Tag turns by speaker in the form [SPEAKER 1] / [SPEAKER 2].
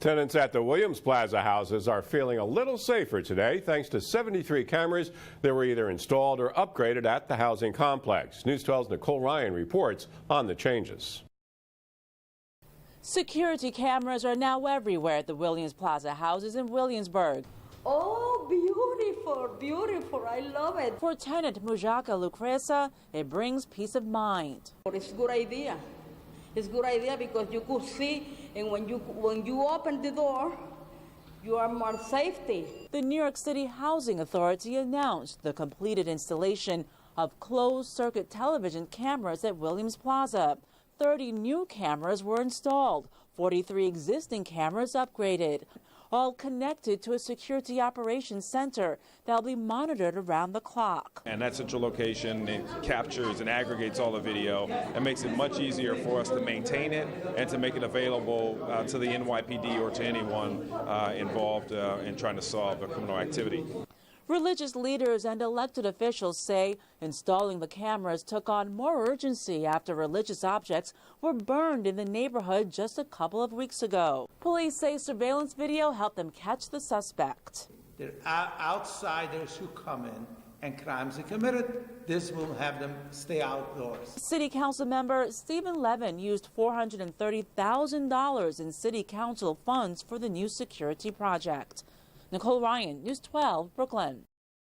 [SPEAKER 1] Tenants at the Williams Plaza houses are feeling a little safer today thanks to 73 cameras that were either installed or upgraded at the housing complex. News 12's Nicole Ryan reports on the changes.
[SPEAKER 2] Security cameras are now everywhere at the Williams Plaza houses in Williamsburg.
[SPEAKER 3] Oh, beautiful, beautiful. I love it.
[SPEAKER 2] For tenant Mujaka Lucreza, it brings peace of mind.
[SPEAKER 3] It's a good idea. It's a good idea because you could see, and when you open the door, you are more safety.
[SPEAKER 2] The New York City Housing Authority announced the completed installation of closed-circuit television cameras at Williams Plaza. 30 new cameras were installed, 43 existing cameras upgraded, all connected to a security operations center that will be monitored around the clock.
[SPEAKER 4] And that central location, it captures and aggregates all the video and makes it much easier for us to maintain it and to make it available to the NYPD or to anyone involved in trying to solve a criminal activity.
[SPEAKER 2] Religious leaders and elected officials say installing the cameras took on more urgency after religious objects were burned in the neighborhood just a couple of weeks ago. Police say surveillance video helped them catch the suspect.
[SPEAKER 5] There are outsiders who come in and crimes are committed. This will have them stay outdoors.
[SPEAKER 2] City Council member Stephen Levin used $430,000 in City Council funds for the new security project. Nicole Ryan, News 12, Brooklyn.